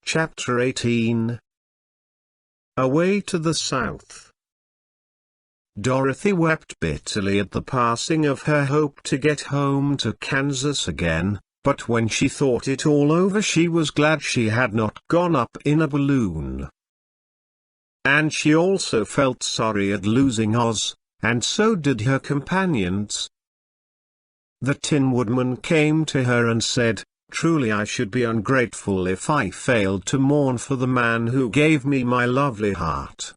Chapter 18. Away to the South. Dorothy wept bitterly at the passing of her hope to get home to Kansas again, but when she thought it all over she was glad she had not gone up in a balloon. And she also felt sorry at losing Oz, and so did her companions. The Tin Woodman came to her and said, "Truly I should be ungrateful if I failed to mourn for the man who gave me my lovely heart.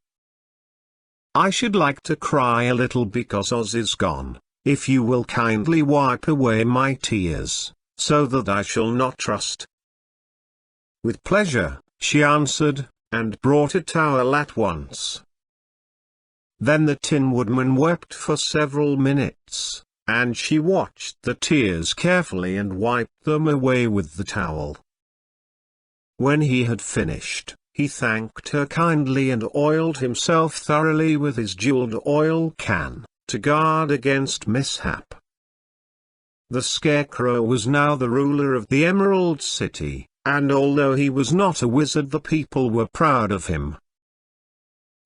I should like to cry a little because Oz is gone, if you will kindly wipe away my tears, so that I shall not trust." "With pleasure," she answered, and brought a towel at once. Then the Tin Woodman wept for several minutes, and she watched the tears carefully and wiped them away with the towel. When he had finished, he thanked her kindly and oiled himself thoroughly with his jeweled oil can, to guard against mishap. The Scarecrow was now the ruler of the Emerald City, and although he was not a wizard, the people were proud of him.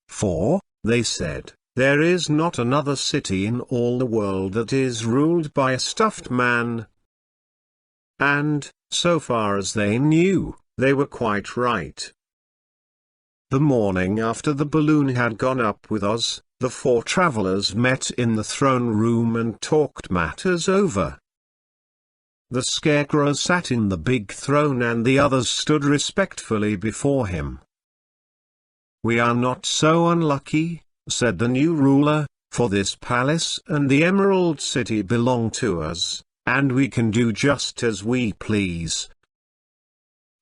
"For," they said, "there is not another city in all the world that is ruled by a stuffed man." And, so far as they knew, they were quite right. The morning after the balloon had gone up with Oz, the four travelers met in the throne room and talked matters over. The Scarecrow sat in the big throne and the others stood respectfully before him. "We are not so unlucky," said the new ruler, "for this palace and the Emerald City belong to us, and we can do just as we please.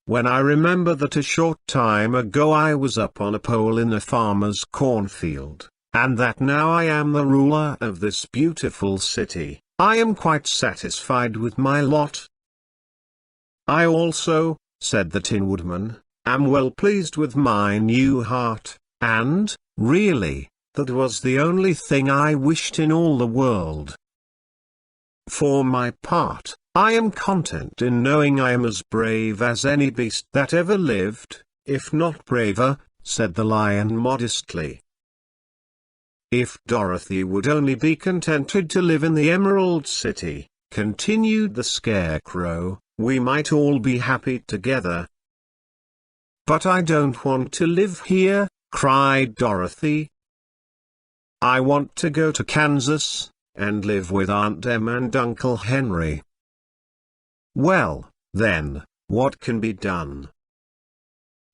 When I remember that a short time ago I was up on a pole in a farmer's cornfield, and that now I am the ruler of this beautiful city, I am quite satisfied with my lot." "I also," said the Tin Woodman, "am well pleased with my new heart, and, really, that was the only thing I wished in all the world. For my part, I am content in knowing I am as brave as any beast that ever lived, if not braver," said the Lion modestly. "If Dorothy would only be contented to live in the Emerald City," continued the Scarecrow, "we might all be happy together." "But I don't want to live here," cried Dorothy. "I want to go to Kansas, and live with Aunt Em and Uncle Henry." "Well, then, what can be done?"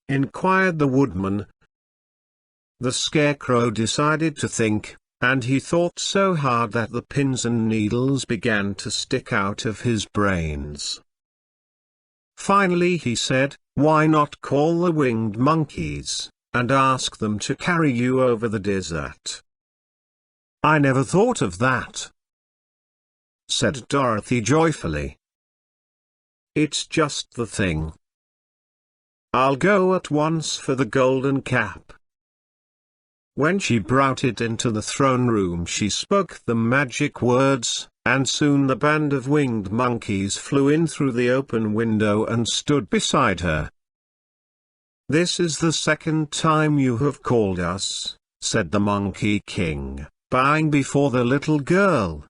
inquired the Woodman. The Scarecrow decided to think, and he thought so hard that the pins and needles began to stick out of his brains. Finally he said, "Why not call the winged monkeys, and ask them to carry you over the desert?" "I never thought of that," said Dorothy joyfully. "It's just the thing. I'll go at once for the golden cap." When she brought it into the throne room she spoke the magic words, and soon the band of winged monkeys flew in through the open window and stood beside her. "This is the second time you have called us," said the Monkey King, bowing before the little girl.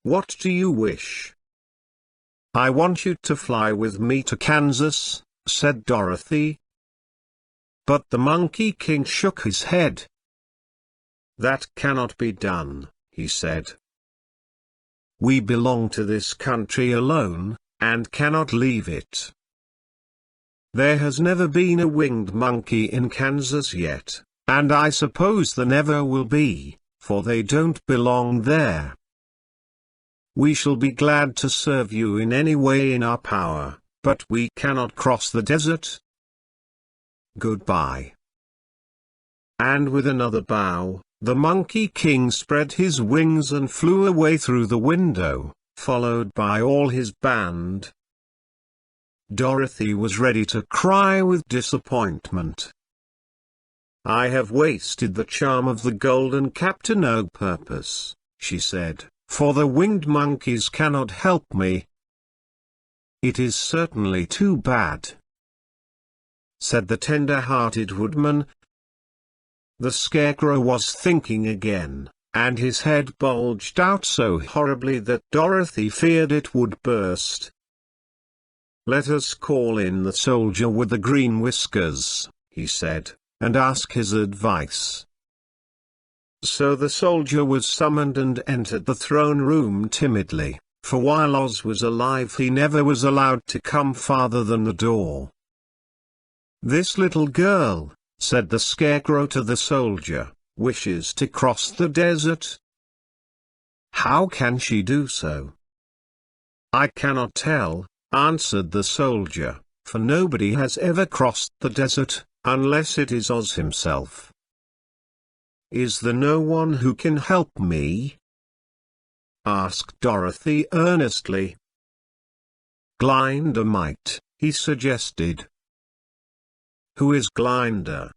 "What do you wish?" "I want you to fly with me to Kansas," said Dorothy. But the Monkey King shook his head. "That cannot be done," he said. "We belong to this country alone, and cannot leave it. There has never been a winged monkey in Kansas yet, and I suppose there never will be, for they don't belong there. We shall be glad to serve you in any way in our power, but we cannot cross the desert. Goodbye." And with another bow, the Monkey King spread his wings and flew away through the window, followed by all his band. Dorothy was ready to cry with disappointment. "I have wasted the charm of the golden cap to no purpose," she said, "for the winged monkeys cannot help me. It is certainly too bad." said the tender-hearted Woodman. The Scarecrow was thinking again, and his head bulged out so horribly that Dorothy feared it would burst. "Let us call in the soldier with the green whiskers," he said, "and ask his advice." So the soldier was summoned and entered the throne room timidly, for while Oz was alive he never was allowed to come farther than the door. "This little girl," said the Scarecrow to the soldier, "wishes to cross the desert. How can she do so?" "I cannot tell," answered the soldier, "for nobody has ever crossed the desert, unless it is Oz himself." "Is there no one who can help me?" asked Dorothy earnestly. "Glinda might," he suggested. "Who is Glinda?"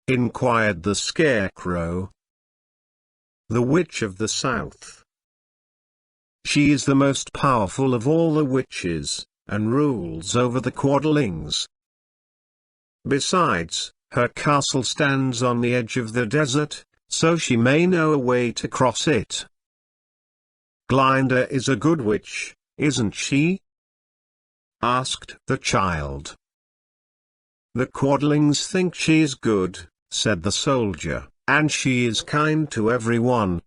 inquired the Scarecrow. "The Witch of the South. She is the most powerful of all the witches, and rules over the Quadlings. Besides, her castle stands on the edge of the desert, so she may know a way to cross it." "Glinda is a good witch, isn't she?" asked the child. "The Quadlings think she is good," said the soldier, "and she is kind to everyone.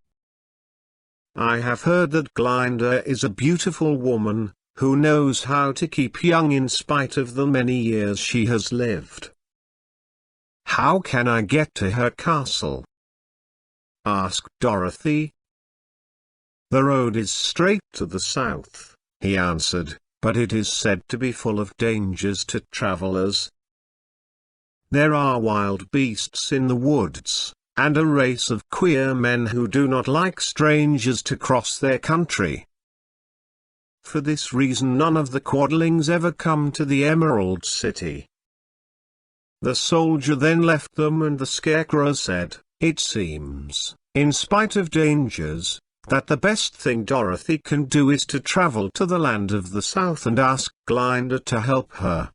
I have heard that Glinda is a beautiful woman, who knows how to keep young in spite of the many years she has lived." "How can I get to her castle?" asked Dorothy. "The road is straight to the south," he answered, "but it is said to be full of dangers to travelers. There are wild beasts in the woods, and a race of queer men who do not like strangers to cross their country. For this reason none of the Quadlings ever come to the Emerald City." The soldier then left them and the Scarecrow said, "It seems, in spite of dangers, that the best thing Dorothy can do is to travel to the land of the South and ask Glinda to help her.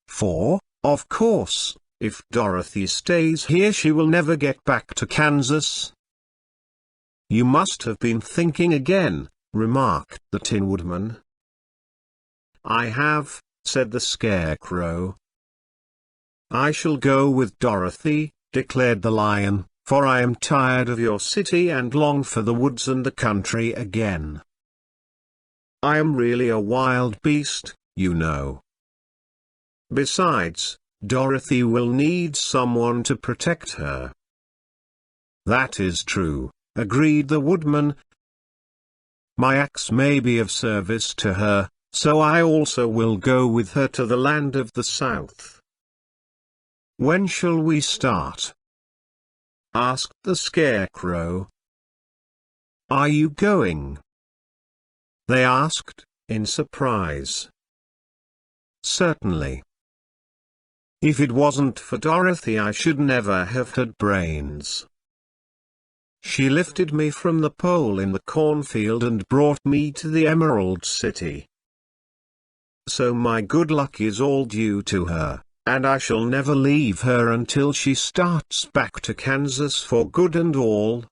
For, of course, if Dorothy stays here she will never get back to Kansas." "You must have been thinking again," remarked the Tin Woodman. "I have," said the Scarecrow. "I shall go with Dorothy," declared the Lion, "for I am tired of your city and long for the woods and the country again. I am really a wild beast, you know. Besides, Dorothy will need someone to protect her." "That is true," agreed the Woodman. "My axe may be of service to her, so I also will go with her to the land of the South." "When shall we start?" asked the Scarecrow. "Are you going?" they asked, in surprise. "Certainly. If it wasn't for Dorothy I should never have had brains. She lifted me from the pole in the cornfield and brought me to the Emerald City. So my good luck is all due to her, and I shall never leave her until she starts back to Kansas for good and all."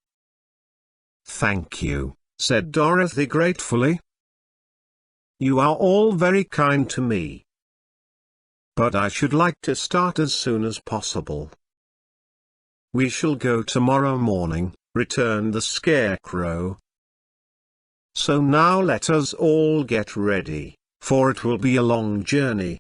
"Thank you," said Dorothy gratefully. "You are all very kind to me. But I should like to start as soon as possible." "We shall go tomorrow morning," returned the Scarecrow. "So now let us all get ready, for it will be a long journey."